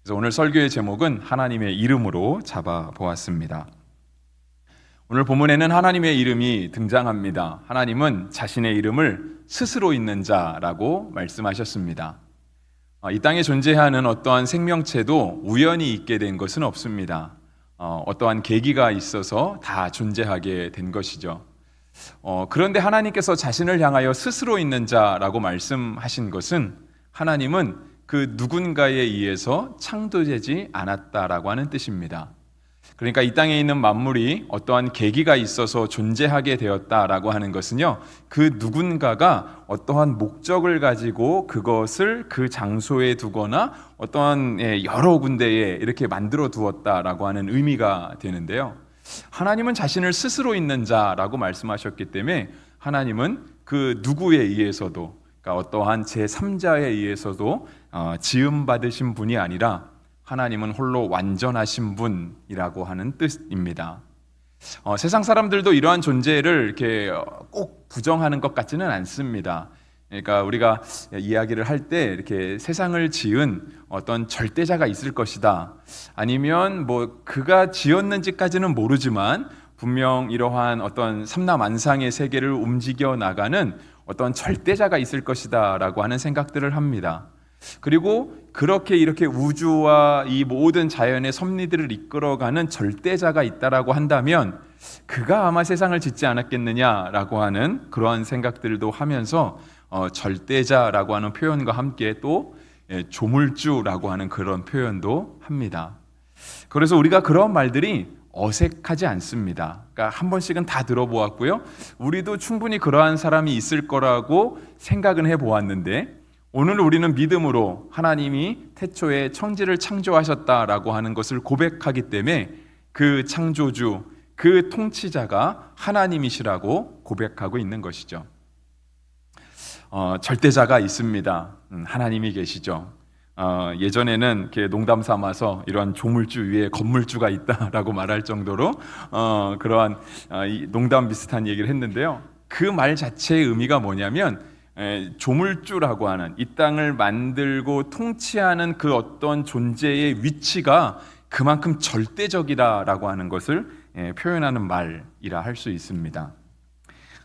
그래서 오늘 설교의 제목은 하나님의 이름으로 잡아보았습니다. 오늘 본문에는 하나님의 이름이 등장합니다. 하나님은 자신의 이름을 스스로 있는 자라고 말씀하셨습니다. 이 땅에 존재하는 어떠한 생명체도 우연히 있게 된 것은 없습니다. 어떠한 계기가 있어서 다 존재하게 된 것이죠. 그런데 하나님께서 자신을 향하여 스스로 있는 자라고 말씀하신 것은 하나님은 그 누군가에 의해서 창조되지 않았다라고 하는 뜻입니다. 그러니까 이 땅에 있는 만물이 어떠한 계기가 있어서 존재하게 되었다라고 하는 것은요, 그 누군가가 어떠한 목적을 가지고 그것을 그 장소에 두거나 어떠한 여러 군데에 이렇게 만들어 두었다라고 하는 의미가 되는데요, 하나님은 자신을 스스로 있는 자라고 말씀하셨기 때문에 하나님은 그 누구에 의해서도, 그러니까 어떠한 제3자에 의해서도 지음받으신 분이 아니라 하나님은 홀로 완전하신 분이라고 하는 뜻입니다. 세상 사람들도 이러한 존재를 이렇게 꼭 부정하는 것 같지는 않습니다. 그러니까 우리가 이야기를 할 때 이렇게 세상을 지은 어떤 절대자가 있을 것이다, 아니면 뭐 그가 지었는지까지는 모르지만 분명 이러한 어떤 삼라만상의 세계를 움직여 나가는 어떤 절대자가 있을 것이다 라고 하는 생각들을 합니다. 그리고 그렇게 이렇게 우주와 이 모든 자연의 섭리들을 이끌어가는 절대자가 있다라고 한다면 그가 아마 세상을 짓지 않았겠느냐라고 하는 그러한 생각들도 하면서 절대자라고 하는 표현과 함께 또 조물주라고 하는 그런 표현도 합니다. 그래서 우리가 그런 말들이 어색하지 않습니다. 그러니까 한 번씩은 다 들어보았고요, 우리도 충분히 그러한 사람이 있을 거라고 생각은 해보았는데, 오늘 우리는 믿음으로 하나님이 태초에 천지를 창조하셨다라고 하는 것을 고백하기 때문에 그 창조주, 그 통치자가 하나님이시라고 고백하고 있는 것이죠. 절대자가 있습니다. 하나님이 계시죠. 예전에는 이렇게 농담 삼아서 이러한 조물주 위에 건물주가 있다라고 말할 정도로 그러한 농담 비슷한 얘기를 했는데요, 그 말 자체의 의미가 뭐냐면 조물주라고 하는 이 땅을 만들고 통치하는 그 어떤 존재의 위치가 그만큼 절대적이다라고 하는 것을 표현하는 말이라 할 수 있습니다.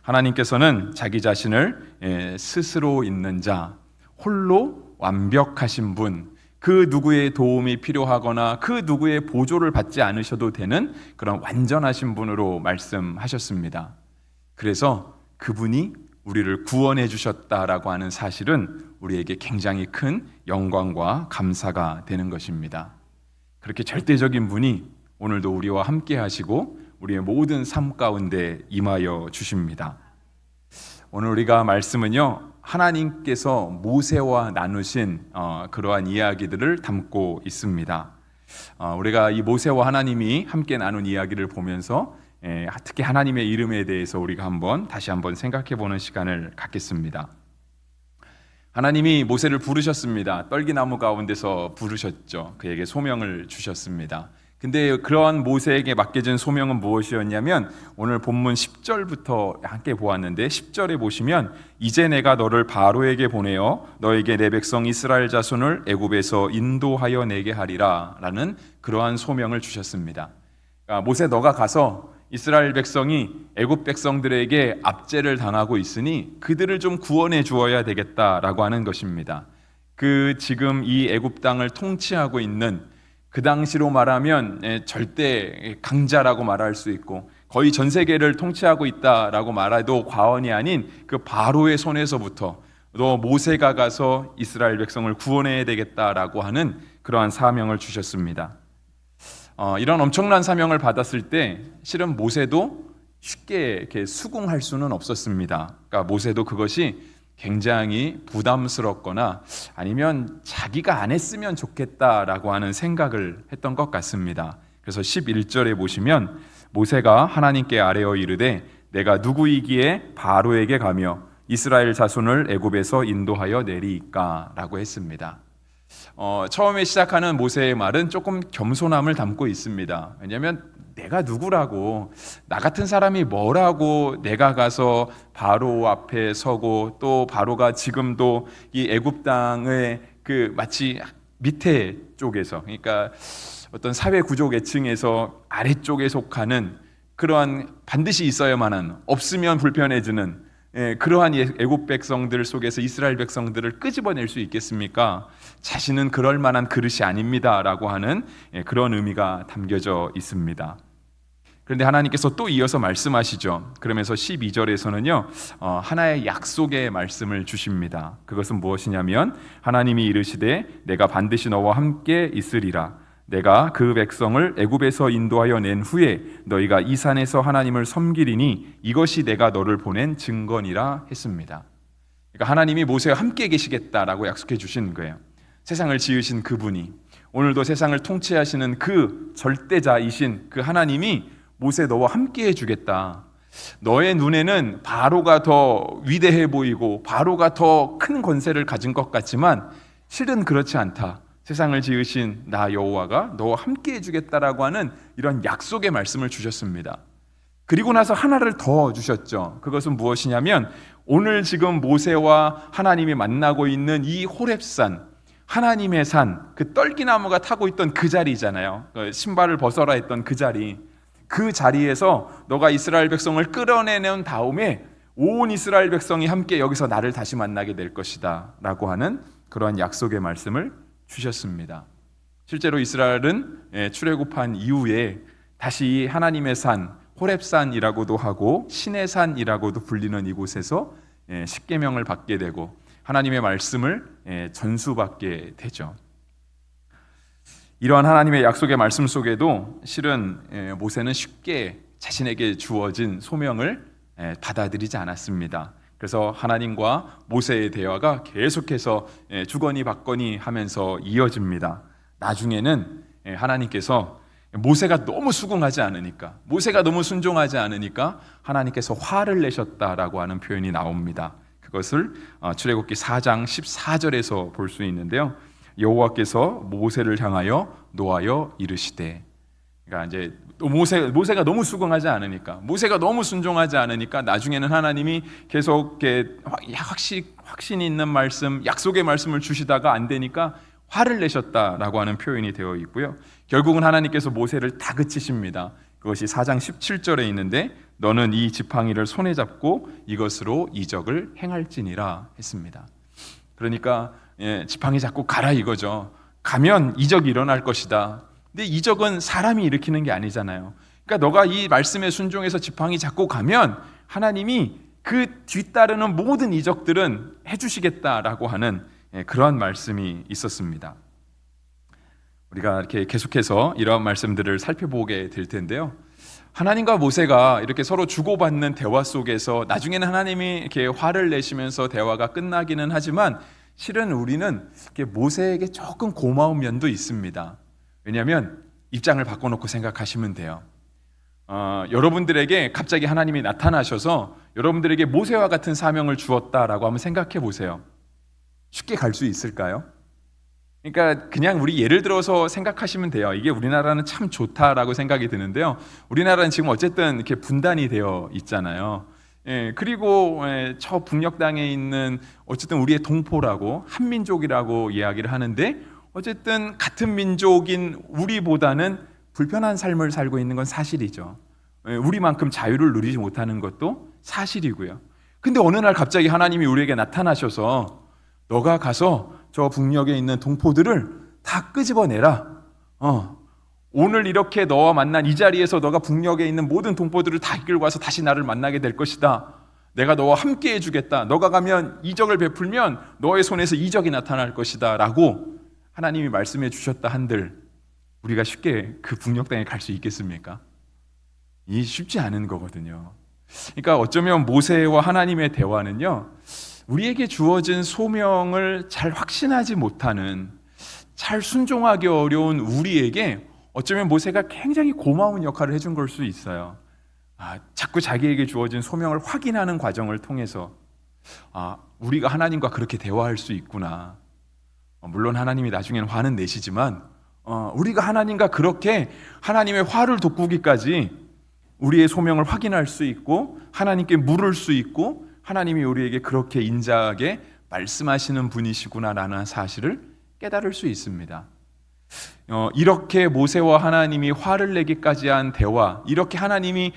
하나님께서는 자기 자신을 스스로 있는 자, 홀로 완벽하신 분, 그 누구의 도움이 필요하거나 그 누구의 보조를 받지 않으셔도 되는 그런 완전하신 분으로 말씀하셨습니다. 그래서 그분이 우리를 구원해 주셨다라고 하는 사실은 우리에게 굉장히 큰 영광과 감사가 되는 것입니다. 그렇게 절대적인 분이 오늘도 우리와 함께 하시고 우리의 모든 삶 가운데 임하여 주십니다. 오늘 우리가 말씀은요, 하나님께서 모세와 나누신 그러한 이야기들을 담고 있습니다. 우리가 이 모세와 하나님이 함께 나눈 이야기를 보면서 특히 하나님의 이름에 대해서 우리가 다시 한번 생각해 보는 시간을 갖겠습니다. 하나님이 모세를 부르셨습니다. 떨기나무 가운데서 부르셨죠. 그에게 소명을 주셨습니다. 근데 그러한 모세에게 맡겨진 소명은 무엇이었냐면, 오늘 본문 10절부터 함께 보았는데 10절에 보시면, 이제 내가 너를 바로에게 보내어 너에게 내 백성 이스라엘 자손을 애굽에서 인도하여 내게 하리라 라는 그러한 소명을 주셨습니다. 그러니까 모세, 너가 가서 이스라엘 백성이 애굽 백성들에게 압제를 당하고 있으니 그들을 좀 구원해 주어야 되겠다라고 하는 것입니다. 지금 이 애굽 땅을 통치하고 있는, 그 당시로 말하면 절대 강자라고 말할 수 있고 거의 전 세계를 통치하고 있다라고 말해도 과언이 아닌 그 바로의 손에서부터 너 모세가 가서 이스라엘 백성을 구원해야 되겠다라고 하는 그러한 사명을 주셨습니다. 이런 엄청난 사명을 받았을 때 실은 모세도 쉽게 이렇게 수긍할 수는 없었습니다. 그러니까 모세도 그것이 굉장히 부담스럽거나 아니면 자기가 안 했으면 좋겠다라고 하는 생각을 했던 것 같습니다. 그래서 11절에 보시면, 모세가 하나님께 아뢰어 이르되 내가 누구이기에 바로에게 가며 이스라엘 자손을 애굽에서 인도하여 내리이까 라고 했습니다. 처음에 시작하는 모세의 말은 조금 겸손함을 담고 있습니다. 왜냐하면 내가 누구라고, 나 같은 사람이 뭐라고 내가 가서 바로 앞에 서고, 또 바로가 지금도 이 애굽 땅에 마치 밑에 쪽에서, 그러니까 어떤 사회 구조 계층에서 아래쪽에 속하는 그러한 반드시 있어야만 하는, 없으면 불편해지는 그러한 애국 백성들 속에서 이스라엘 백성들을 끄집어낼 수 있겠습니까? 자신은 그럴 만한 그릇이 아닙니다라고 하는 그런 의미가 담겨져 있습니다. 그런데 하나님께서 또 이어서 말씀하시죠. 그러면서 12절에서는요 하나의 약속의 말씀을 주십니다. 그것은 무엇이냐면 하나님이 이르시되 내가 반드시 너와 함께 있으리라. 내가 그 백성을 애굽에서 인도하여 낸 후에 너희가 이 산에서 하나님을 섬기리니 이것이 내가 너를 보낸 증거니라 했습니다. 그러니까 하나님이 모세와 함께 계시겠다라고 약속해 주신 거예요. 세상을 지으신 그분이, 오늘도 세상을 통치하시는 그 절대자이신 그 하나님이 모세 너와 함께 해주겠다. 너의 눈에는 바로가 더 위대해 보이고 바로가 더 큰 권세를 가진 것 같지만 실은 그렇지 않다. 세상을 지으신 나 여호와가 너와 함께 해주겠다라고 하는 이런 약속의 말씀을 주셨습니다. 그리고 나서 하나를 더 주셨죠. 그것은 무엇이냐면 오늘 지금 모세와 하나님이 만나고 있는 이 호렙산, 하나님의 산, 그 떨기나무가 타고 있던 그 자리잖아요. 신발을 벗어라 했던 그 자리. 그 자리에서 너가 이스라엘 백성을 끌어내는 다음에 온 이스라엘 백성이 함께 여기서 나를 다시 만나게 될 것이다 라고 하는 그러한 약속의 말씀을 주셨습니다. 실제로 이스라엘은 출애굽한 이후에 다시 하나님의 산, 호렙산이라고도 하고 신의 산이라고도 불리는 이곳에서 십계명을 받게 되고 하나님의 말씀을 전수받게 되죠. 이러한 하나님의 약속의 말씀 속에도 실은 모세는 쉽게 자신에게 주어진 소명을 받아들이지 않았습니다. 그래서 하나님과 모세의 대화가 계속해서 주거니 받거니 하면서 이어집니다. 나중에는 하나님께서 모세가 너무 수긍하지 않으니까, 모세가 너무 순종하지 않으니까 하나님께서 화를 내셨다라고 하는 표현이 나옵니다. 그것을 출애굽기 4장 14절에서 볼 수 있는데요. 여호와께서 모세를 향하여 노하여 이르시되, 그러니까 이제 모세가 너무 수긍하지 않으니까, 모세가 너무 순종하지 않으니까 나중에는 하나님이 계속 확신이 있는 말씀, 약속의 말씀을 주시다가 안 되니까 화를 내셨다라고 하는 표현이 되어 있고요. 결국은 하나님께서 모세를 다그치십니다. 그것이 4장 17절에 있는데 너는 이 지팡이를 손에 잡고 이것으로 이적을 행할지니라 했습니다. 그러니까 지팡이 잡고 가라 이거죠. 가면 이적이 일어날 것이다. 근데 이적은 사람이 일으키는 게 아니잖아요. 그러니까 너가 이 말씀에 순종해서 지팡이 잡고 가면 하나님이 그 뒤따르는 모든 이적들은 해주시겠다라고 하는 그러한 말씀이 있었습니다. 우리가 이렇게 계속해서 이러한 말씀들을 살펴보게 될 텐데요. 하나님과 모세가 이렇게 서로 주고받는 대화 속에서 나중에는 하나님이 이렇게 화를 내시면서 대화가 끝나기는 하지만 실은 우리는 이렇게 모세에게 조금 고마운 면도 있습니다. 왜냐하면 입장을 바꿔놓고 생각하시면 돼요. 여러분들에게 갑자기 하나님이 나타나셔서 여러분들에게 모세와 같은 사명을 주었다라고 한번 생각해 보세요. 쉽게 갈 수 있을까요? 그러니까 그냥 우리 예를 들어서 생각하시면 돼요. 이게 우리나라는 참 좋다라고 생각이 드는데요. 우리나라는 지금 어쨌든 이렇게 분단이 되어 있잖아요. 그리고 저 북녘 땅에 있는 어쨌든 우리의 동포라고 한민족이라고 이야기를 하는데 어쨌든 같은 민족인 우리보다는 불편한 삶을 살고 있는 건 사실이죠. 우리만큼 자유를 누리지 못하는 것도 사실이고요. 근데 어느 날 갑자기 하나님이 우리에게 나타나셔서 너가 가서 저 북녘에 있는 동포들을 다 끄집어내라. 오늘 이렇게 너와 만난 이 자리에서 너가 북녘에 있는 모든 동포들을 다 이끌고 와서 다시 나를 만나게 될 것이다. 내가 너와 함께 해주겠다. 너가 가면 이적을 베풀면 너의 손에서 이적이 나타날 것이다 라고 하나님이 말씀해 주셨다 한들 우리가 쉽게 그 북녘 땅에 갈 수 있겠습니까? 이 쉽지 않은 거거든요. 그러니까 어쩌면 모세와 하나님의 대화는요, 우리에게 주어진 소명을 잘 확신하지 못하는, 잘 순종하기 어려운 우리에게 어쩌면 모세가 굉장히 고마운 역할을 해준 걸 수 있어요. 자꾸 자기에게 주어진 소명을 확인하는 과정을 통해서 우리가 하나님과 그렇게 대화할 수 있구나. 물론 하나님이 나중에는 화는 내시지만 우리가 하나님과 그렇게 하나님의 화를 돋구기까지 우리의 소명을 확인할 수 있고 하나님께 물을 수 있고 하나님이 우리에게 그렇게 인자하게 말씀하시는 분이시구나라는 사실을 깨달을 수 있습니다. 이렇게 모세와 하나님이 화를 내기까지 한 대화, 이렇게 하나님이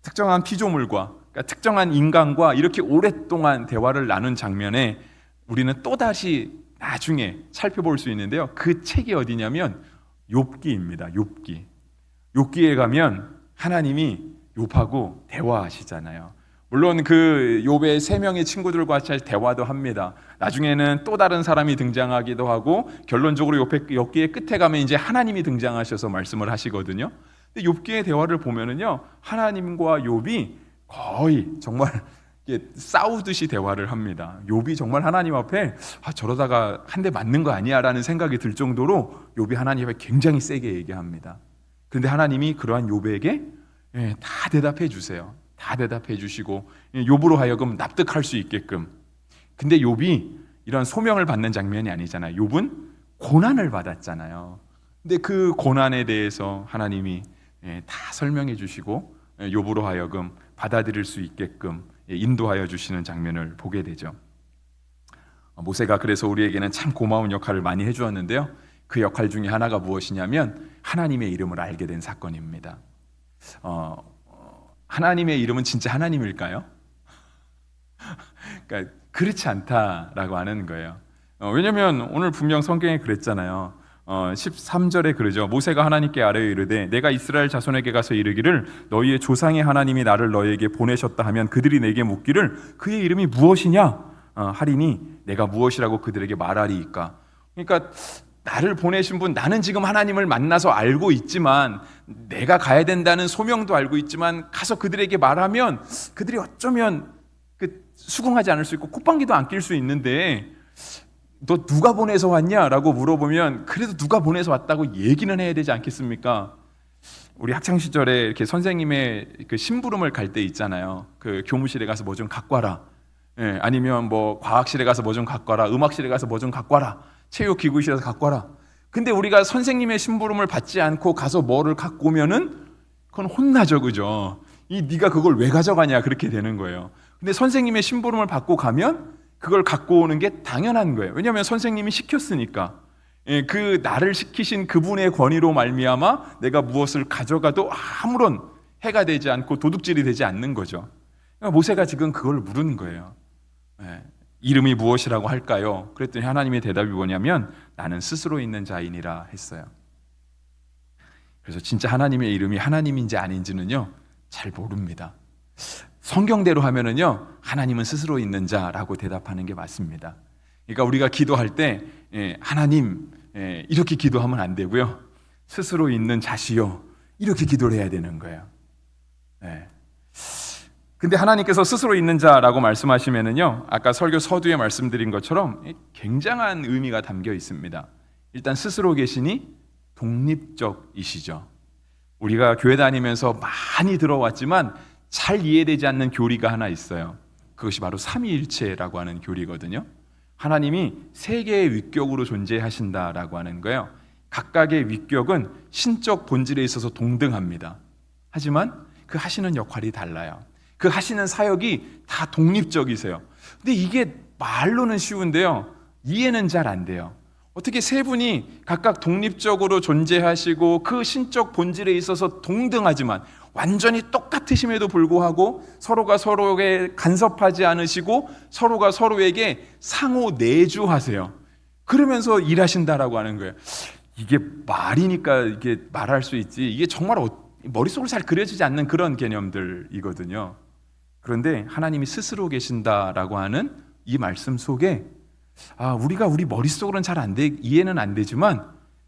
특정한 피조물과, 그러니까 특정한 인간과 이렇게 오랫동안 대화를 나눈 장면에 우리는 또다시 나중에 살펴볼 수 있는데요. 그 책이 어디냐면 욥기입니다. 욥기. 욥기에 가면 하나님이 욥하고 대화하시잖아요. 물론 그 욥의 세 명의 친구들과 잘 대화도 합니다. 나중에는 또 다른 사람이 등장하기도 하고 결론적으로 욥기의 끝에 가면 이제 하나님이 등장하셔서 말씀을 하시거든요. 근데 욥기의 대화를 보면은요, 하나님과 욥이 거의 정말 싸우듯이 대화를 합니다. 욥이 정말 하나님 앞에 저러다가 한 대 맞는 거 아니야라는 생각이 들 정도로 욥이 하나님 앞에 굉장히 세게 얘기합니다. 그런데 하나님이 그러한 욥에게 다 대답해 주세요. 다 대답해 주시고 욥으로 하여금 납득할 수 있게끔. 근데 욥이 이런 소명을 받는 장면이 아니잖아요. 욥은 고난을 받았잖아요. 근데 그 고난에 대해서 하나님이 다 설명해 주시고 욥으로 하여금 받아들일 수 있게끔 인도하여 주시는 장면을 보게 되죠. 모세가 그래서 우리에게는 참 고마운 역할을 많이 해주었는데요. 그 역할 중에 하나가 무엇이냐면 하나님의 이름을 알게 된 사건입니다. 하나님의 이름은 진짜 하나님일까요? 그러니까 그렇지 않다라고 하는 거예요. 왜냐하면 오늘 분명 성경에 그랬잖아요. 13절에 그러죠. 모세가 하나님께 아뢰어 이르되 내가 이스라엘 자손에게 가서 이르기를 너희의 조상의 하나님이 나를 너희에게 보내셨다 하면 그들이 내게 묻기를 그의 이름이 무엇이냐 하리니 내가 무엇이라고 그들에게 말하리이까. 그러니까 나를 보내신 분, 나는 지금 하나님을 만나서 알고 있지만 내가 가야 된다는 소명도 알고 있지만 가서 그들에게 말하면 그들이 어쩌면 수긍하지 않을 수 있고 콧방귀도 안 낄 수 있는데 너 누가 보내서 왔냐라고 물어보면 그래도 누가 보내서 왔다고 얘기는 해야 되지 않겠습니까? 우리 학창 시절에 이렇게 선생님의 그 심부름을 갈 때 있잖아요. 그 교무실에 가서 뭐 좀 갖고 와라. 아니면 뭐 과학실에 가서 뭐 좀 갖고 와라. 음악실에 가서 뭐 좀 갖고 와라. 체육기구실에서 갖고 와라. 근데 우리가 선생님의 심부름을 받지 않고 가서 뭐를 갖고 오면은 그건 혼나죠, 그죠? 네가 그걸 왜 가져가냐 그렇게 되는 거예요. 근데 선생님의 심부름을 받고 가면 그걸 갖고 오는 게 당연한 거예요. 왜냐하면 선생님이 시켰으니까. 그 나를 시키신 그분의 권위로 말미암아 내가 무엇을 가져가도 아무런 해가 되지 않고 도둑질이 되지 않는 거죠. 그러니까 모세가 지금 그걸 물은 거예요. 이름이 무엇이라고 할까요? 그랬더니 하나님의 대답이 뭐냐면 나는 스스로 있는 자이니라 했어요. 그래서 진짜 하나님의 이름이 하나님인지 아닌지는요 잘 모릅니다. 성경대로 하면은요 하나님은 스스로 있는 자라고 대답하는 게 맞습니다. 그러니까 우리가 기도할 때 하나님 이렇게 기도하면 안 되고요. 스스로 있는 자시요 이렇게 기도를 해야 되는 거예요. 근데 하나님께서 스스로 있는 자라고 말씀하시면은요 아까 설교 서두에 말씀드린 것처럼 굉장한 의미가 담겨 있습니다. 일단 스스로 계시니 독립적이시죠. 우리가 교회 다니면서 많이 들어왔지만 잘 이해되지 않는 교리가 하나 있어요. 그것이 바로 삼위일체라고 하는 교리거든요. 하나님이 세 개의 위격으로 존재하신다라고 하는 거예요. 각각의 위격은 신적 본질에 있어서 동등합니다. 하지만 그 하시는 역할이 달라요. 그 하시는 사역이 다 독립적이세요. 근데 이게 말로는 쉬운데요 이해는 잘 안 돼요. 어떻게 세 분이 각각 독립적으로 존재하시고 그 신적 본질에 있어서 동등하지만 완전히 똑같으심에도 불구하고 서로가 서로에게 간섭하지 않으시고 서로가 서로에게 상호 내주하세요. 그러면서 일하신다라고 하는 거예요. 이게 말이니까 이게 말할 수 있지 이게 정말 머릿속으로 잘 그려지지 않는 그런 개념들이거든요. 그런데 하나님이 스스로 계신다라고 하는 이 말씀 속에 우리가 우리 머릿속으로는 잘 이해는 안 되지만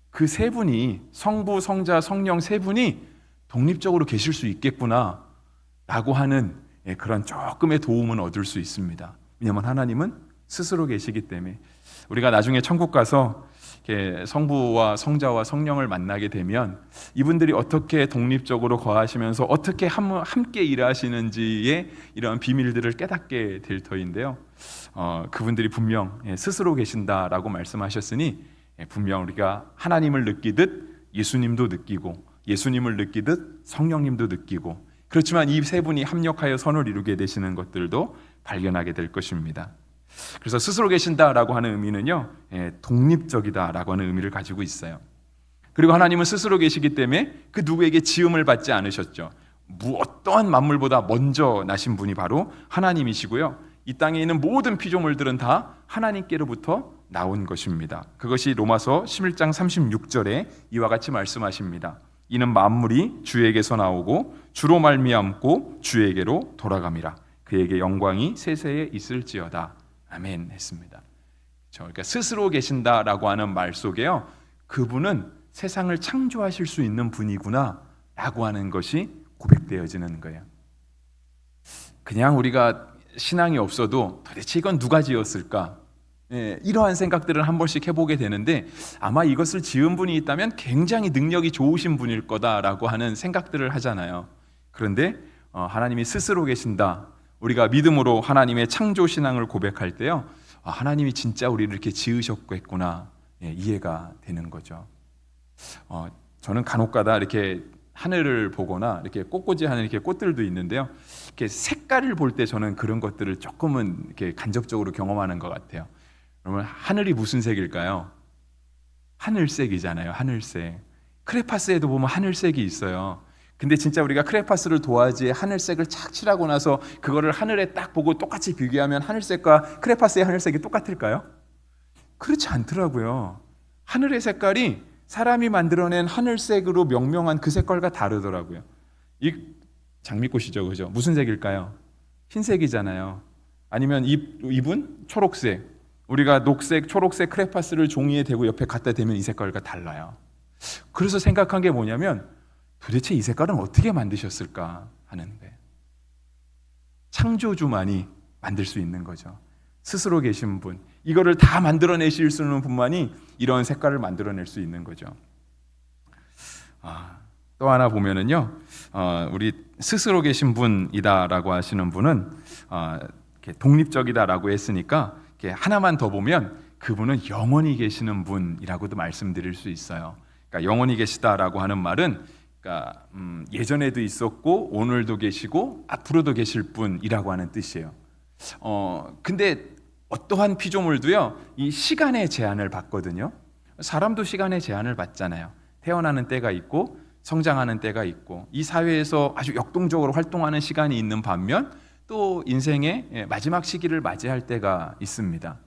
그 세 분이 성부, 성자, 성령 세 분이 독립적으로 계실 수 있겠구나 라고 하는 그런 조금의 도움은 얻을 수 있습니다. 왜냐하면 하나님은 스스로 계시기 때문에. 우리가 나중에 천국 가서 성부와 성자와 성령을 만나게 되면 이분들이 어떻게 독립적으로 거하시면서 어떻게 함께 일하시는지의 이런 비밀들을 깨닫게 될 터인데요. 그분들이 분명 스스로 계신다라고 말씀하셨으니 분명 우리가 하나님을 느끼듯 예수님도 느끼고 예수님을 느끼듯 성령님도 느끼고 그렇지만 이 세 분이 합력하여 선을 이루게 되시는 것들도 발견하게 될 것입니다. 그래서 스스로 계신다라고 하는 의미는요, 독립적이다라고 하는 의미를 가지고 있어요. 그리고 하나님은 스스로 계시기 때문에 그 누구에게 지음을 받지 않으셨죠. 어떠한 만물보다 먼저 나신 분이 바로 하나님이시고요. 이 땅에 있는 모든 피조물들은 다 하나님께로부터 나온 것입니다. 그것이 로마서 11장 36절에 이와 같이 말씀하십니다. 이는 만물이 주에게서 나오고 주로 말미암고 주에게로 돌아감이라. 그에게 영광이 세세에 있을지어다. 아멘 했습니다. 그러니까 스스로 계신다라고 하는 말 속에요, 그분은 세상을 창조하실 수 있는 분이구나 라고 하는 것이 고백되어지는 거예요. 그냥 우리가 신앙이 없어도 도대체 이건 누가 지었을까? 이러한 생각들을 한 번씩 해보게 되는데, 아마 이것을 지은 분이 있다면 굉장히 능력이 좋으신 분일 거다라고 하는 생각들을 하잖아요. 그런데 하나님이 스스로 계신다, 우리가 믿음으로 하나님의 창조 신앙을 고백할 때요, 하나님이 진짜 우리를 이렇게 지으셨겠구나, 이해가 되는 거죠. 저는 간혹가다 이렇게 하늘을 보거나 이렇게 꽃꽂이하는 이렇게 꽃들도 있는데요, 이렇게 색깔을 볼 때 저는 그런 것들을 조금은 이렇게 간접적으로 경험하는 것 같아요. 그러면 하늘이 무슨 색일까요? 하늘색이잖아요. 하늘색. 크레파스에도 보면 하늘색이 있어요. 근데 진짜 우리가 크레파스를 도화지에 하늘색을 착 칠하고 나서 그거를 하늘에 딱 보고 똑같이 비교하면 하늘색과 크레파스의 하늘색이 똑같을까요? 그렇지 않더라고요. 하늘의 색깔이 사람이 만들어낸 하늘색으로 명명한 그 색깔과 다르더라고요. 이 장미꽃이죠, 그죠? 무슨 색일까요? 흰색이잖아요. 아니면 잎은 초록색. 우리가 녹색, 초록색 크레파스를 종이에 대고 옆에 갖다 대면 이 색깔과 달라요. 그래서 생각한 게 뭐냐면, 도대체 이 색깔은 어떻게 만드셨을까 하는 거예요. 창조주만이 만들 수 있는 거죠. 스스로 계신 분, 이거를 다 만들어내실 수 있는 분만이 이런 색깔을 만들어낼 수 있는 거죠. 또 하나 보면은요, 우리 스스로 계신 분이다라고 하시는 분은 이렇게 독립적이다라고 했으니까 이렇게 하나만 더 보면 그분은 영원히 계시는 분이라고도 말씀드릴 수 있어요. 그러니까 영원히 계시다라고 하는 말은, 그러니까 예전에도 있었고 오늘도 계시고 앞으로도 계실 분이라고 하는 뜻이에요. 근데 어떠한 피조물도요, 이 시간의 제한을 받거든요. 사람도 시간의 제한을 받잖아요. 태어나는 때가 있고 성장하는 때가 있고, 이 사회에서 아주 역동적으로 활동하는 시간이 있는 반면 또 인생의 마지막 시기를 맞이할 때가 있습니다.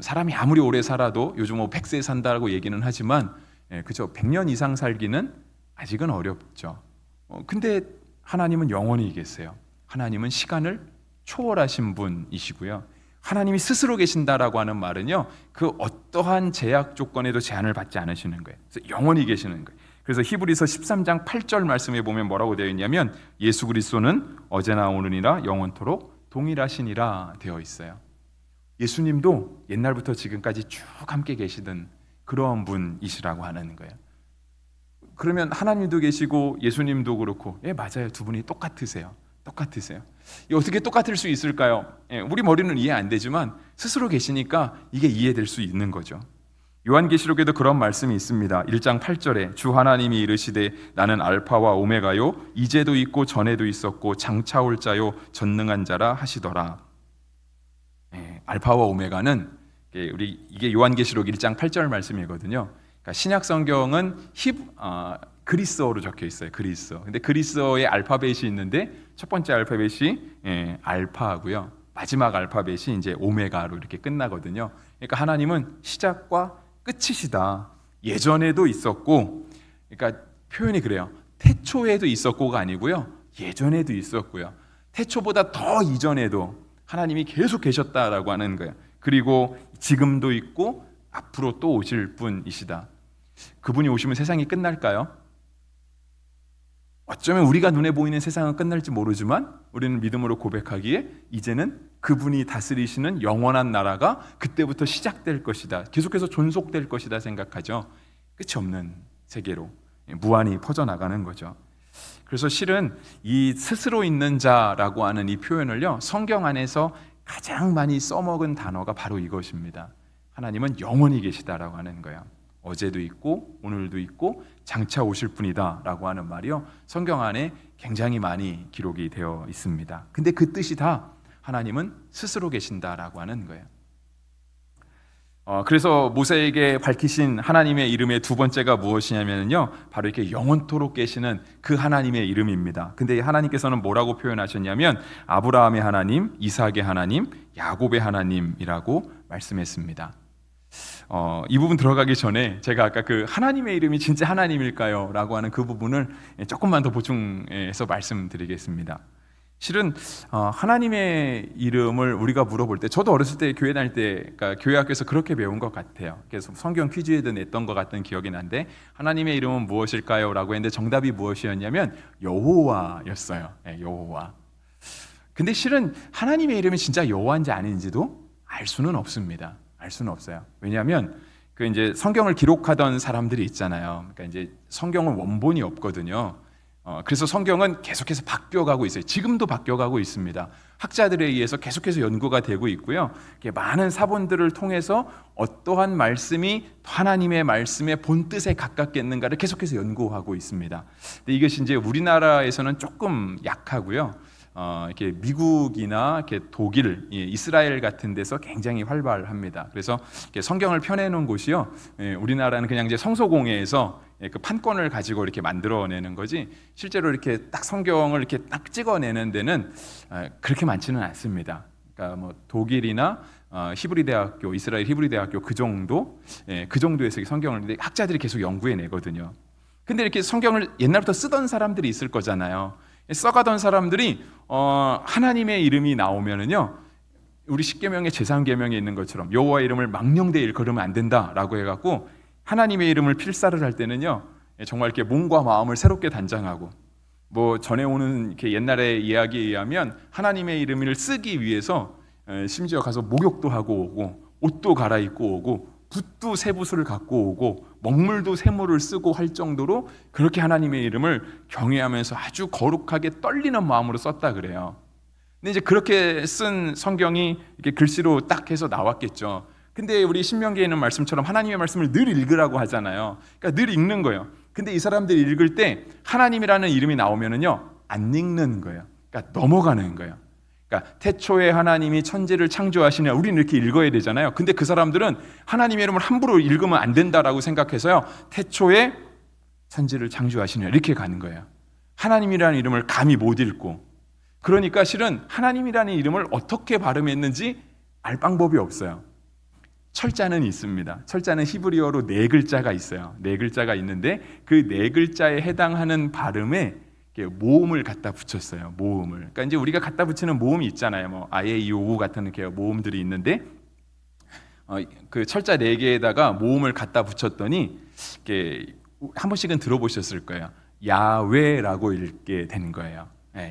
사람이 아무리 오래 살아도 요즘 100세 산다고 얘기는 하지만, 그죠, 100년 이상 살기는 아직은 어렵죠. 근데 하나님은 영원히 계세요. 하나님은 시간을 초월하신 분이시고요. 하나님이 스스로 계신다라고 하는 말은요, 그 어떠한 제약 조건에도 제한을 받지 않으시는 거예요. 그래서 영원히 계시는 거예요. 그래서 히브리서 13장 8절 말씀에 보면 뭐라고 되어 있냐면, 예수 그리스도는 어제나 오늘이나 영원토록 동일하시니라 되어 있어요. 예수님도 옛날부터 지금까지 쭉 함께 계시던 그러한 분이시라고 하는 거예요. 그러면 하나님도 계시고 예수님도 그렇고, 맞아요, 두 분이 똑같으세요. 이 어떻게 똑같을 수 있을까요? 우리 머리는 이해 안 되지만 스스로 계시니까 이게 이해될 수 있는 거죠. 요한계시록에도 그런 말씀이 있습니다. 1장 8절에 주 하나님이 이르시되 나는 알파와 오메가요, 이제도 있고 전에도 있었고 장차 올 자요, 전능한 자라 하시더라. 알파와 오메가는 이게 요한계시록 1장 8절 말씀이거든요. 그러니까 신약 성경은 그리스어로 적혀 있어요. 그리스어. 근데 그리스어의 알파벳이 있는데 첫 번째 알파벳이 알파고요. 마지막 알파벳이 이제 오메가로 이렇게 끝나거든요. 그러니까 하나님은 시작과 끝이시다. 예전에도 있었고, 그러니까 표현이 그래요. 태초에도 있었고가 아니고요, 예전에도 있었고요, 태초보다 더 이전에도 하나님이 계속 계셨다라고 하는 거예요. 그리고 지금도 있고 앞으로 또 오실 분이시다. 그분이 오시면 세상이 끝날까요? 어쩌면 우리가 눈에 보이는 세상은 끝날지 모르지만 우리는 믿음으로 고백하기에 이제는 그분이 다스리시는 영원한 나라가 그때부터 시작될 것이다, 계속해서 존속될 것이다 생각하죠. 끝이 없는 세계로 무한히 퍼져나가는 거죠. 그래서 실은 이 스스로 있는 자라고 하는 이 표현을요, 성경 안에서 가장 많이 써먹은 단어가 바로 이것입니다. 하나님은 영원히 계시다라고 하는 거예요. 어제도 있고 오늘도 있고 장차 오실 분이다 라고 하는 말이요, 성경 안에 굉장히 많이 기록이 되어 있습니다. 근데 그 뜻이 다 하나님은 스스로 계신다라고 하는 거예요. 그래서 모세에게 밝히신 하나님의 이름의 두 번째가 무엇이냐면요, 바로 이렇게 영원토록 계시는 그 하나님의 이름입니다. 근데 하나님께서는 뭐라고 표현하셨냐면 아브라함의 하나님, 이삭의 하나님, 야곱의 하나님이라고 말씀했습니다. 이 부분 들어가기 전에 제가 아까 그 하나님의 이름이 진짜 하나님일까요? 라고 하는 그 부분을 조금만 더 보충해서 말씀드리겠습니다. 실은 하나님의 이름을 우리가 물어볼 때, 저도 어렸을 때 교회 다닐 때, 그러니까 교회 학교에서 그렇게 배운 것 같아요. 그래서 성경 퀴즈에도 냈던 것 같은 기억이 나는데, 하나님의 이름은 무엇일까요? 라고 했는데 정답이 무엇이었냐면 여호와였어요. 네, 여호와. 근데 실은 하나님의 이름이 진짜 여호와인지 아닌지도 알 수는 없습니다. 알 수는 없어요. 왜냐하면 그 이제 성경을 기록하던 사람들이 있잖아요. 그러니까 이제 성경은 원본이 없거든요. 그래서 성경은 계속해서 바뀌어가고 있어요. 지금도 바뀌어가고 있습니다. 학자들에 의해서 계속해서 연구가 되고 있고요. 많은 사본들을 통해서 어떠한 말씀이 하나님의 말씀의 본뜻에 가깝겠는가를 계속해서 연구하고 있습니다. 근데 이것이 이제 우리나라에서는 조금 약하고요. 이렇게 미국이나 이렇게 독일, 이스라엘 같은 데서 굉장히 활발합니다. 그래서 이렇게 성경을 펴내놓은 곳이요, 우리나라는 그냥 이제 성소공회에서 그 판권을 가지고 이렇게 만들어내는 거지, 실제로 이렇게 딱 성경을 이렇게 딱 찍어내는 데는 그렇게 많지는 않습니다. 그러니까 뭐 독일이나 히브리 대학교, 이스라엘 히브리 대학교 그 정도에서 성경을 학자들이 계속 연구해내거든요. 근데 이렇게 성경을 옛날부터 쓰던 사람들이 있을 거잖아요. 써가던 사람들이 하나님의 이름이 나오면은요, 우리 십계명의 제3계명에 있는 것처럼 여호와의 이름을 망령되이 일컬으면 안 된다라고 해갖고 하나님의 이름을 필사를 할 때는요, 정말 이렇게 몸과 마음을 새롭게 단장하고, 뭐 전해오는 이렇게 옛날의 이야기에 의하면 하나님의 이름을 쓰기 위해서 심지어 가서 목욕도 하고 오고, 옷도 갈아입고 오고, 붓도 새 붓을 갖고 오고, 먹물도 새 물을 쓰고 할 정도로 그렇게 하나님의 이름을 경외하면서 아주 거룩하게 떨리는 마음으로 썼다 그래요. 근데 이제 그렇게 쓴 성경이 이렇게 글씨로 딱 해서 나왔겠죠. 근데 우리 신명기에 있는 말씀처럼 하나님의 말씀을 늘 읽으라고 하잖아요. 그러니까 늘 읽는 거예요. 근데 이 사람들이 읽을 때 하나님이라는 이름이 나오면은요, 안 읽는 거예요. 그러니까 넘어가는 거예요. 그러니까 태초에 하나님이 천지를 창조하시냐, 우리는 이렇게 읽어야 되잖아요. 근데 그 사람들은 하나님의 이름을 함부로 읽으면 안 된다라고 생각해서요, 태초에 천지를 창조하시냐 이렇게 가는 거예요. 하나님이라는 이름을 감히 못 읽고. 그러니까 실은 하나님이라는 이름을 어떻게 발음했는지 알 방법이 없어요. 철자는 있습니다. 철자는 히브리어로 4글자가 있어요. 4글자가 있는데 그 4글자에 해당하는 발음에 모음을 갖다 붙였어요. 모음을. 그러니까 이제 우리가 갖다 붙이는 모음이 있잖아요. 뭐 아예 이오우 같은 이렇게 모음들이 있는데, 그 철자 4개에다가 모음을 갖다 붙였더니 이렇게 한 번씩은 들어보셨을 거예요. 야훼라고 읽게 되는 거예요.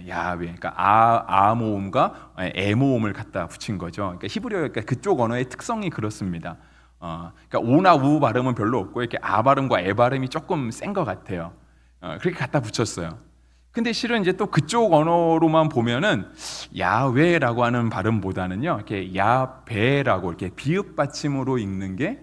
야훼. 그러니까 아 모음과 에 모음을 갖다 붙인 거죠. 그러니까 히브리어, 그러니까 그쪽 언어의 특성이 그렇습니다. 그러니까 오나 우 발음은 별로 없고 이렇게 아 발음과 에 발음이 조금 센 것 같아요. 그렇게 갖다 붙였어요. 근데 실은 이제 또 그쪽 언어로만 보면은 야훼라고 하는 발음보다는요, 이렇게 야베라고 이렇게 비읍 받침으로 읽는 게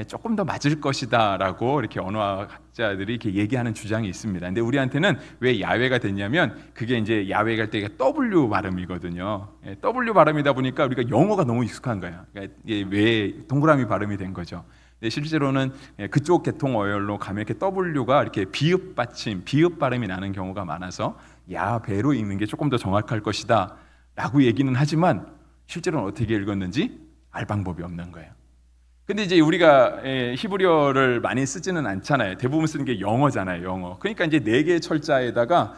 조금 더 맞을 것이다라고 이렇게 언어학자들이 이렇게 얘기하는 주장이 있습니다. 근데 우리한테는 왜 야훼가 됐냐면, 그게 이제 야훼가 할 때 W 발음이거든요. W 발음이다 보니까 우리가 영어가 너무 익숙한 거예요. 그러니까 왜 동그라미 발음이 된 거죠. 실제로는 그쪽 계통 어열로 가면 이렇게 W가 이렇게 비읍 받침, 비읍 발음이 나는 경우가 많아서 야베로 읽는 게 조금 더 정확할 것이다 라고 얘기는 하지만, 실제로는 어떻게 읽었는지 알 방법이 없는 거예요. 근데 이제 우리가 히브리어를 많이 쓰지는 않잖아요. 대부분 쓰는 게 영어잖아요, 영어. 그러니까 이제 4개의 철자에다가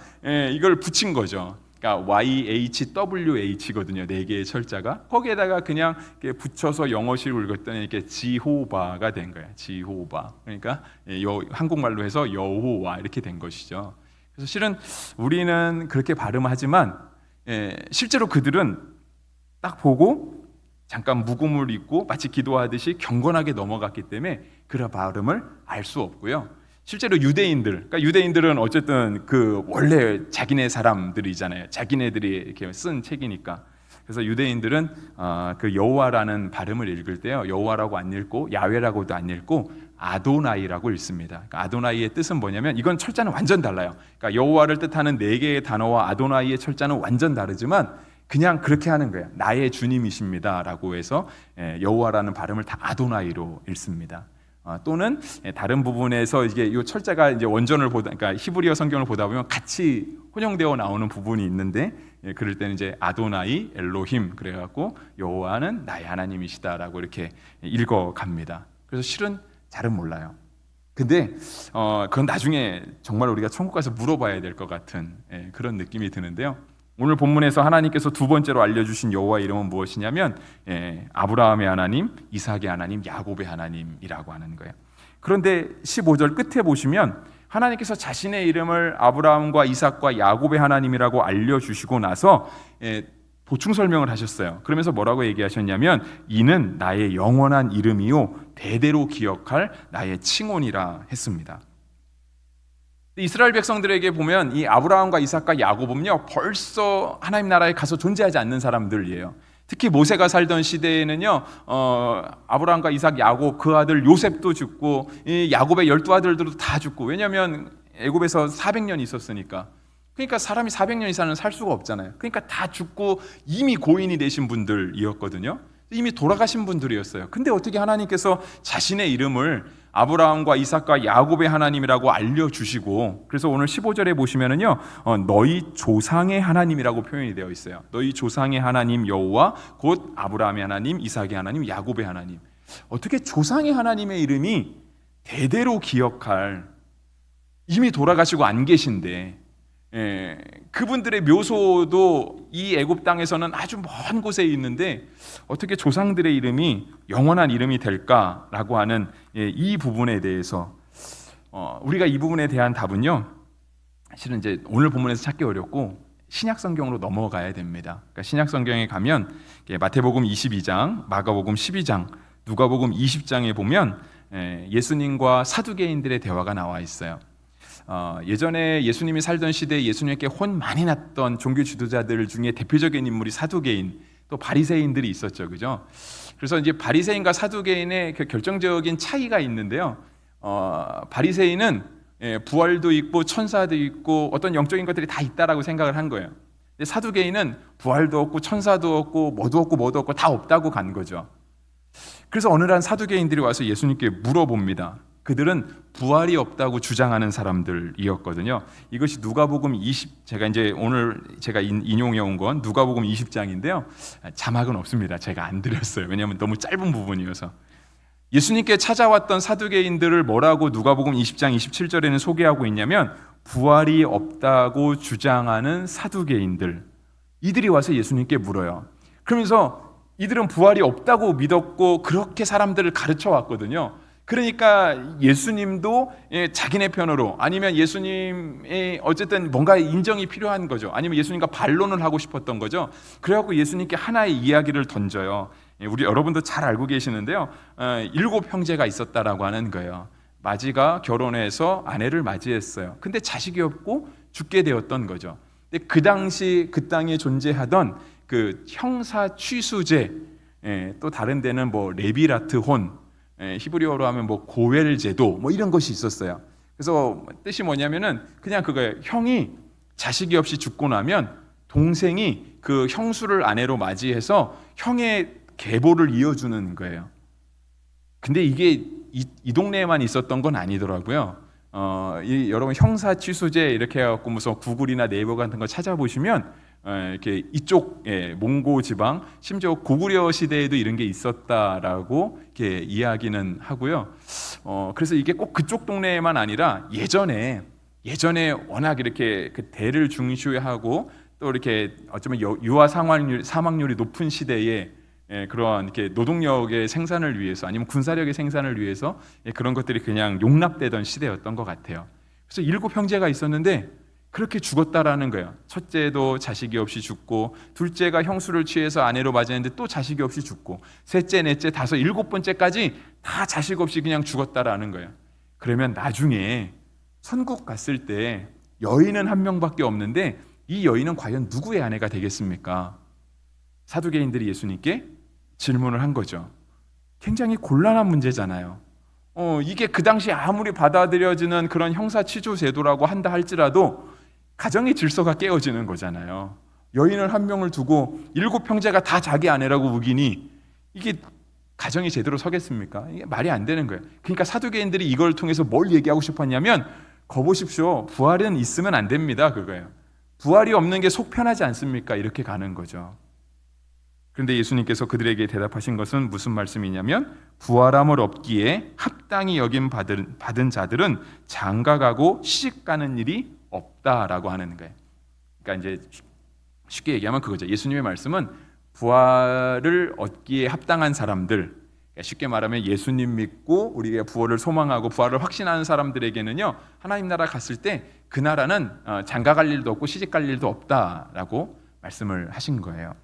이걸 붙인 거죠. 그러니까 YHWH거든요. 4개의 철자가. 거기에다가 그냥 이렇게 붙여서 영어식으로 읽었더니 이렇게 지호바가 된 거예요. 지호바. 그러니까 한국말로 해서 여호와 이렇게 된 것이죠. 그래서 실은 우리는 그렇게 발음하지만 실제로 그들은 딱 보고 잠깐 묵음을 읽고 마치 기도하듯이 경건하게 넘어갔기 때문에 그 발음을 알 수 없고요. 실제로 유대인들, 그러니까 유대인들은 어쨌든 그 원래 자기네 사람들이잖아요. 자기네들이 이렇게 쓴 책이니까. 그래서 유대인들은 그 여호와라는 발음을 읽을 때요, 여호와라고 안 읽고 야훼라고도 안 읽고 아도나이라고 읽습니다. 그러니까 아도나이의 뜻은 뭐냐면, 이건 철자는 완전 달라요. 그러니까 여호와를 뜻하는 4개의 단어와 아도나이의 철자는 완전 다르지만, 그냥 그렇게 하는 거예요. 나의 주님이십니다라고 해서 여호와라는 발음을 다 아도나이로 읽습니다. 또는 다른 부분에서 이게 이 철자가 이제 원전을 보다, 그러니까 히브리어 성경을 보다 보면 같이 혼용되어 나오는 부분이 있는데, 그럴 때는 이제 아도나이 엘로힘 그래갖고 여호와는 나의 하나님이시다라고 이렇게 읽어갑니다. 그래서 실은 잘은 몰라요. 근데 그건 나중에 정말 우리가 천국 가서 물어봐야 될 것 같은 그런 느낌이 드는데요. 오늘 본문에서 하나님께서 두 번째로 알려주신 여호와의 이름은 무엇이냐면 아브라함의 하나님, 이삭의 하나님, 야곱의 하나님이라고 하는 거예요. 그런데 15절 끝에 보시면 하나님께서 자신의 이름을 아브라함과 이삭과 야곱의 하나님이라고 알려주시고 나서 보충 설명을 하셨어요. 그러면서 뭐라고 얘기하셨냐면 이는 나의 영원한 이름이요 대대로 기억할 나의 칭혼이라 했습니다. 이스라엘 백성들에게 보면 이 아브라함과 이삭과 야곱은요 벌써 하나님 나라에 가서 존재하지 않는 사람들이에요. 특히 모세가 살던 시대에는요 아브라함과 이삭, 야곱 그 아들 요셉도 죽고 이 야곱의 12아들들도 다 죽고, 왜냐하면 애굽에서 400년 있었으니까. 그러니까 사람이 400년 이상은 살 수가 없잖아요. 그러니까 다 죽고 이미 고인이 되신 분들이었거든요. 이미 돌아가신 분들이었어요. 근데 어떻게 하나님께서 자신의 이름을 아브라함과 이삭과 야곱의 하나님이라고 알려주시고, 그래서 오늘 15절에 보시면은요 너희 조상의 하나님이라고 표현이 되어 있어요. 너희 조상의 하나님 여호와 곧 아브라함의 하나님, 이삭의 하나님, 야곱의 하나님. 어떻게 조상의 하나님의 이름이 대대로 기억할, 이미 돌아가시고 안 계신데 그분들의 묘소도 이 애굽 땅에서는 아주 먼 곳에 있는데 어떻게 조상들의 이름이 영원한 이름이 될까라고 하는 이 부분에 대해서 우리가 이 부분에 대한 답은요 실은 이제 오늘 본문에서 찾기 어렵고 신약 성경으로 넘어가야 됩니다. 그러니까 신약 성경에 가면 마태복음 22장, 마가복음 12장, 누가복음 20장에 보면 예수님과 사두개인들의 대화가 나와 있어요. 예전에 예수님이 살던 시대에 예수님께 혼 많이 났던 종교 지도자들 중에 대표적인 인물이 사두개인, 또 바리새인들이 있었죠, 그죠? 그래서 이제 바리새인과 사두개인의 그 결정적인 차이가 있는데요. 바리새인은 부활도 있고 천사도 있고 어떤 영적인 것들이 다 있다라고 생각을 한 거예요. 근데 사두개인은 부활도 없고 천사도 없고 뭐도 없고 다 없다고 간 거죠. 그래서 어느 날 사두개인들이 와서 예수님께 물어봅니다. 그들은 부활이 없다고 주장하는 사람들이었거든요. 이것이 누가복음 20, 제가 이제 오늘 제가 인용해 온 건 누가복음 20장인데요. 자막은 없습니다. 제가 안 드렸어요. 왜냐하면 너무 짧은 부분이어서. 예수님께 찾아왔던 사두개인들을 뭐라고 누가복음 20장 27절에는 소개하고 있냐면 부활이 없다고 주장하는 사두개인들, 이들이 와서 예수님께 물어요. 그러면서 이들은 부활이 없다고 믿었고 그렇게 사람들을 가르쳐 왔거든요. 그러니까 예수님도 자기네 편으로, 아니면 예수님의 어쨌든 뭔가 인정이 필요한 거죠. 아니면 예수님과 반론을 하고 싶었던 거죠. 그래갖고 예수님께 하나의 이야기를 던져요. 우리 여러분도 잘 알고 계시는데요. 7 형제가 있었다라고 하는 거예요. 마지가 결혼해서 아내를 맞이했어요. 근데 자식이 없고 죽게 되었던 거죠. 근데 그 당시 그 땅에 존재하던 그 형사 취수제, 또 다른 데는 뭐 레비라트 혼, 히브리어로 하면 뭐 고웰 제도 뭐 이런 것이 있었어요. 그래서 뜻이 뭐냐면은 그냥 그거예요. 형이 자식이 없이 죽고 나면 동생이 그 형수를 아내로 맞이해서 형의 계보를 이어주는 거예요. 근데 이게 이 동네에만 있었던 건 아니더라고요. 여러분 형사 취수제 이렇게 해갖고 무슨 구글이나 네이버 같은 거 찾아보시면 이렇게 이쪽 몽고 지방, 심지어 고구려 시대에도 이런 게 있었다라고 이렇게 이야기는 하고요. 그래서 이게 꼭 그쪽 동네에만 아니라 예전에 워낙 이렇게 그 대를 중시하고 또 이렇게 어쩌면 유아 사망률이 높은 시대에 그런 이렇게 노동력의 생산을 위해서 아니면 군사력의 생산을 위해서 그런 것들이 그냥 용납되던 시대였던 것 같아요. 그래서 7 형제가 있었는데 그렇게 죽었다라는 거예요. 첫째도 자식이 없이 죽고, 둘째가 형수를 취해서 아내로 맞이했는데 또 자식이 없이 죽고, 셋째, 넷째, 다섯, 7번째까지 다 자식 없이 그냥 죽었다라는 거예요. 그러면 나중에 천국 갔을 때 여인은 한 명밖에 없는데 이 여인은 과연 누구의 아내가 되겠습니까? 사두개인들이 예수님께 질문을 한 거죠. 굉장히 곤란한 문제잖아요. 이게 그 당시 아무리 받아들여지는 그런 형사취조 제도라고 한다 할지라도 가정의 질서가 깨어지는 거잖아요. 여인을 한 명을 두고 7형제가 다 자기 아내라고 우기니 이게 가정이 제대로 서겠습니까? 이게 말이 안 되는 거예요. 그러니까 사두개인들이 이걸 통해서 뭘 얘기하고 싶었냐면, 거보십시오, 부활은 있으면 안 됩니다, 그거예요. 부활이 없는 게 속 편하지 않습니까? 이렇게 가는 거죠. 그런데 예수님께서 그들에게 대답하신 것은 무슨 말씀이냐면, 부활함을 얻기에 합당히 여김 받은 자들은 장가가고 시집가는 일이 없다라고 하는 거예요. 그러니까 이제 쉽게 얘기하면 그거죠. 예수님의 말씀은 부활을 얻기에 합당한 사람들, 그러니까 쉽게 말하면 예수님 믿고 우리가 부활을 소망하고 부활을 확신하는 사람들에게는요, 하나님 나라 갔을 때 그 나라는 장가갈 일도 없고 시집갈 일도 없다라고 말씀을 하신 거예요.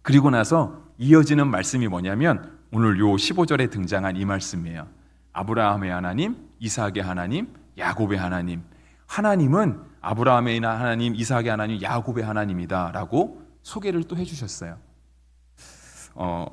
그리고 나서 이어지는 말씀이 뭐냐면 오늘 요 15절에 등장한 이 말씀이에요. 아브라함의 하나님, 이삭의 하나님, 야곱의 하나님. 하나님은 아브라함의 하나님, 이삭의 하나님, 야곱의 하나님이다 라고 소개를 또 해주셨어요.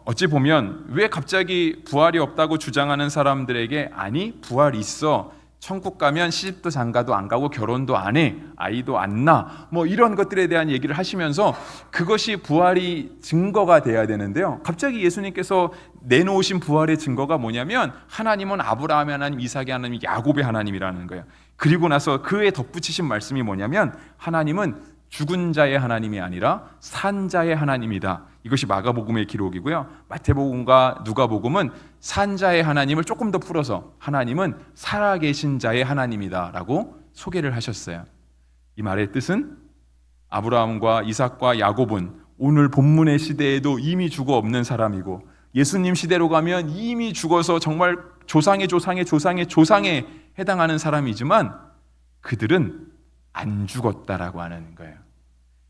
어찌 보면 왜 갑자기 부활이 없다고 주장하는 사람들에게 아니 부활이 있어, 천국 가면 시집도 장가도 안 가고 결혼도 안 해, 아이도 안 낳아, 뭐 이런 것들에 대한 얘기를 하시면서 그것이 부활이 증거가 돼야 되는데요, 갑자기 예수님께서 내놓으신 부활의 증거가 뭐냐면 하나님은 아브라함의 하나님, 이삭의 하나님, 야곱의 하나님이라는 거예요. 그리고 나서 그에 덧붙이신 말씀이 뭐냐면 하나님은 죽은 자의 하나님이 아니라 산 자의 하나님이다. 이것이 마가복음의 기록이고요. 마태복음과 누가복음은 산 자의 하나님을 조금 더 풀어서 하나님은 살아계신 자의 하나님이다 라고 소개를 하셨어요. 이 말의 뜻은 아브라함과 이삭과 야곱은 오늘 본문의 시대에도 이미 죽어 없는 사람이고, 예수님 시대로 가면 이미 죽어서 정말 조상의 조상의 조상의 조상에 해당하는 사람이지만 그들은 안 죽었다라고 하는 거예요.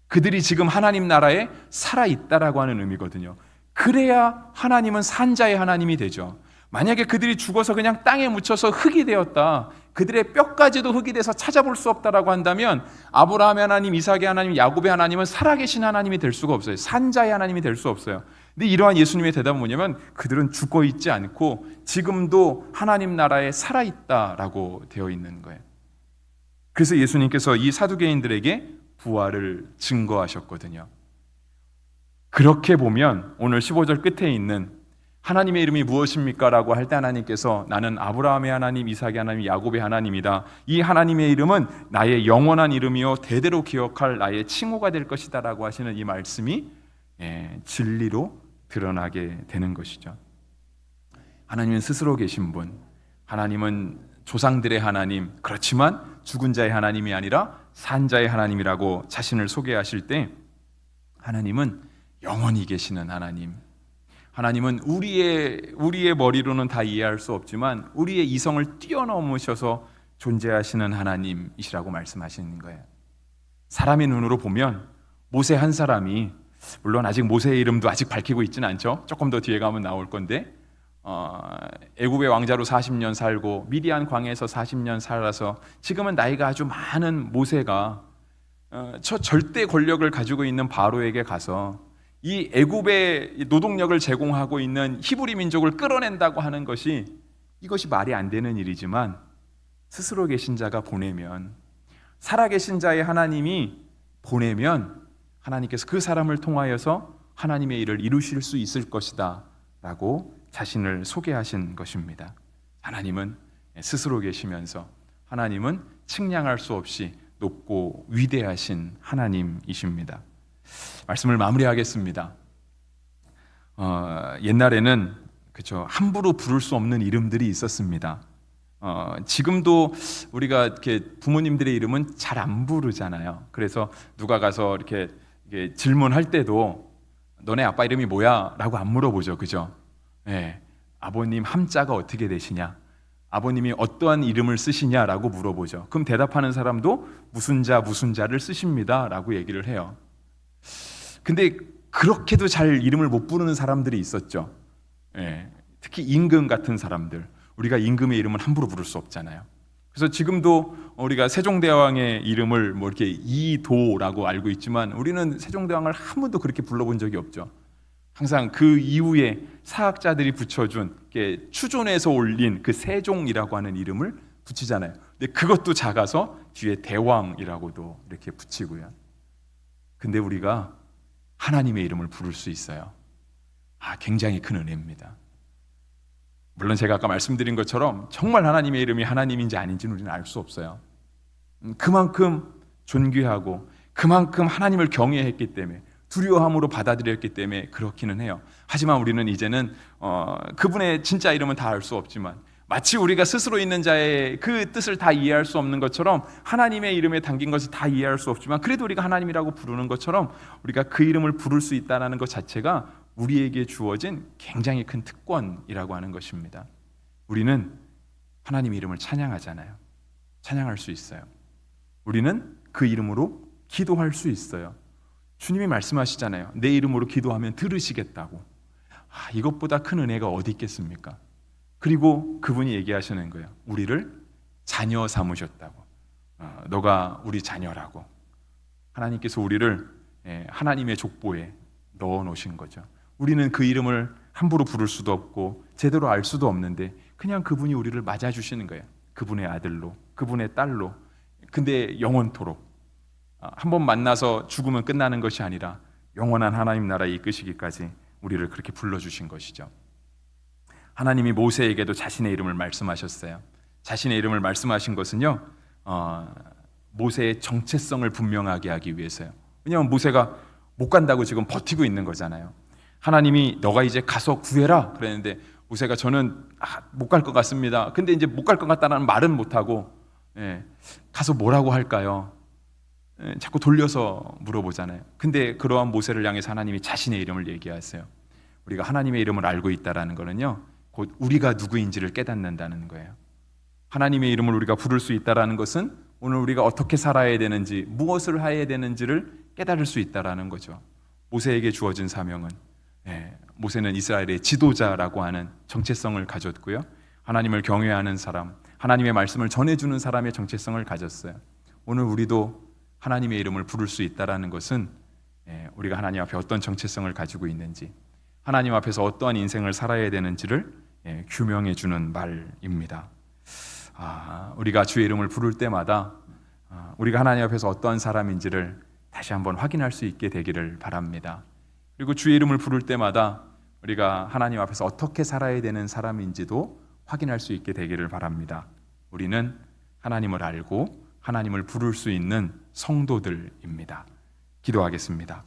그들이 지금 하나님 나라에 살아있다라고 하는 의미거든요. 그래야 하나님은 산자의 하나님이 되죠. 만약에 그들이 죽어서 그냥 땅에 묻혀서 흙이 되었다, 그들의 뼈까지도 흙이 돼서 찾아볼 수 없다라고 한다면 아브라함의 하나님, 이삭의 하나님, 야곱의 하나님은 살아계신 하나님이 될 수가 없어요. 산자의 하나님이 될 수 없어요. 근데 이러한 예수님의 대답은 뭐냐면 그들은 죽어 있지 않고 지금도 하나님 나라에 살아있다라고 되어 있는 거예요. 그래서 예수님께서 이 사두개인들에게 부활을 증거하셨거든요. 그렇게 보면 오늘 15절 끝에 있는 하나님의 이름이 무엇입니까? 라고 할 때 하나님께서 나는 아브라함의 하나님, 이삭의 하나님, 야곱의 하나님이다. 이 하나님의 이름은 나의 영원한 이름이요 대대로 기억할 나의 칭호가 될 것이다 라고 하시는 이 말씀이 진리로 드러나게 되는 것이죠. 하나님은 스스로 계신 분, 하나님은 조상들의 하나님, 그렇지만 죽은 자의 하나님이 아니라 산 자의 하나님이라고 자신을 소개하실 때 하나님은 영원히 계시는 하나님, 하나님은 우리의 머리로는 다 이해할 수 없지만 우리의 이성을 뛰어넘으셔서 존재하시는 하나님이시라고 말씀하시는 거예요. 사람의 눈으로 보면 모세 한 사람이, 물론 아직 모세의 이름도 아직 밝히고 있지는 않죠. 조금 더 뒤에 가면 나올 건데 애굽의 왕자로 40년 살고 미디안 광야에서 40년 살아서 지금은 나이가 아주 많은 모세가 저 절대 권력을 가지고 있는 바로에게 가서 이 애굽의 노동력을 제공하고 있는 히브리 민족을 끌어낸다고 하는 것이, 이것이 말이 안 되는 일이지만 스스로 계신 자가 보내면, 살아계신 자의 하나님이 보내면 하나님께서 그 사람을 통하여서 하나님의 일을 이루실 수 있을 것이다 라고 자신을 소개하신 것입니다. 하나님은 스스로 계시면서 하나님은 측량할 수 없이 높고 위대하신 하나님이십니다. 말씀을 마무리하겠습니다. 옛날에는 그렇죠, 함부로 부를 수 없는 이름들이 있었습니다. 지금도 우리가 이렇게 부모님들의 이름은 잘 안 부르잖아요. 그래서 누가 가서 이렇게 질문할 때도 너네 아빠 이름이 뭐야? 라고 안 물어보죠. 그죠? 네. 아버님 함자가 어떻게 되시냐? 아버님이 어떠한 이름을 쓰시냐라고 물어보죠. 그럼 대답하는 사람도 무슨 자를 쓰십니다 라고 얘기를 해요. 근데 그렇게도 잘 이름을 못 부르는 사람들이 있었죠. 특히 임금 같은 사람들, 우리가 임금의 이름은 함부로 부를 수 없잖아요. 그래서 지금도 우리가 세종대왕의 이름을 뭐 이렇게 이도라고 알고 있지만 우리는 세종대왕을 한 번도 그렇게 불러본 적이 없죠. 항상 그 이후에 사학자들이 붙여준 추존해서 올린 그 세종이라고 하는 이름을 붙이잖아요. 근데 그것도 작아서 뒤에 대왕이라고도 이렇게 붙이고요. 근데 우리가 하나님의 이름을 부를 수 있어요. 굉장히 큰 은혜입니다. 물론 제가 아까 말씀드린 것처럼 정말 하나님의 이름이 하나님인지 아닌지는 우리는 알 수 없어요. 그만큼 존귀하고 그만큼 하나님을 경외했기 때문에, 두려워함으로 받아들였기 때문에 그렇기는 해요. 하지만 우리는 이제는 그분의 진짜 이름은 다 알 수 없지만, 마치 우리가 스스로 있는 자의 그 뜻을 다 이해할 수 없는 것처럼, 하나님의 이름에 담긴 것을 다 이해할 수 없지만 그래도 우리가 하나님이라고 부르는 것처럼, 우리가 그 이름을 부를 수 있다는 것 자체가 우리에게 주어진 굉장히 큰 특권이라고 하는 것입니다. 우리는 하나님의 이름을 찬양하잖아요. 찬양할 수 있어요. 우리는 그 이름으로 기도할 수 있어요. 주님이 말씀하시잖아요. 내 이름으로 기도하면 들으시겠다고. 이것보다 큰 은혜가 어디 있겠습니까? 그리고 그분이 얘기하시는 거예요. 우리를 자녀 삼으셨다고. 너가 우리 자녀라고. 하나님께서 우리를 하나님의 족보에 넣어 놓으신 거죠. 우리는 그 이름을 함부로 부를 수도 없고 제대로 알 수도 없는데 그냥 그분이 우리를 맞아주시는 거예요. 그분의 아들로, 그분의 딸로. 근데 영원토록, 한번 만나서 죽으면 끝나는 것이 아니라 영원한 하나님 나라에 이끄시기까지 우리를 그렇게 불러주신 것이죠. 하나님이 모세에게도 자신의 이름을 말씀하셨어요. 자신의 이름을 말씀하신 것은요, 모세의 정체성을 분명하게 하기 위해서요. 왜냐하면 모세가 못 간다고 지금 버티고 있는 거잖아요. 하나님이 너가 이제 가서 구해라 그랬는데 모세가 저는 못 갈 것 같습니다. 근데 이제 못 갈 것 같다는 말은 못하고 가서 뭐라고 할까요? 자꾸 돌려서 물어보잖아요. 근데 그러한 모세를 향해서 하나님이 자신의 이름을 얘기하세요. 우리가 하나님의 이름을 알고 있다는 것은요, 곧 우리가 누구인지를 깨닫는다는 거예요. 하나님의 이름을 우리가 부를 수 있다는 것은 오늘 우리가 어떻게 살아야 되는지, 무엇을 해야 되는지를 깨달을 수 있다는 거죠. 모세에게 주어진 사명은, 모세는 이스라엘의 지도자라고 하는 정체성을 가졌고요, 하나님을 경외하는 사람, 하나님의 말씀을 전해주는 사람의 정체성을 가졌어요. 오늘 우리도 하나님의 이름을 부를 수 있다는 것은 우리가 하나님 앞에 어떤 정체성을 가지고 있는지, 하나님 앞에서 어떠한 인생을 살아야 되는지를 규명해 주는 말입니다. 우리가 주의 이름을 부를 때마다 우리가 하나님 앞에서 어떠한 사람인지를 다시 한번 확인할 수 있게 되기를 바랍니다. 그리고 주의 이름을 부를 때마다 우리가 하나님 앞에서 어떻게 살아야 되는 사람인지도 확인할 수 있게 되기를 바랍니다. 우리는 하나님을 알고 하나님을 부를 수 있는 성도들입니다. 기도하겠습니다.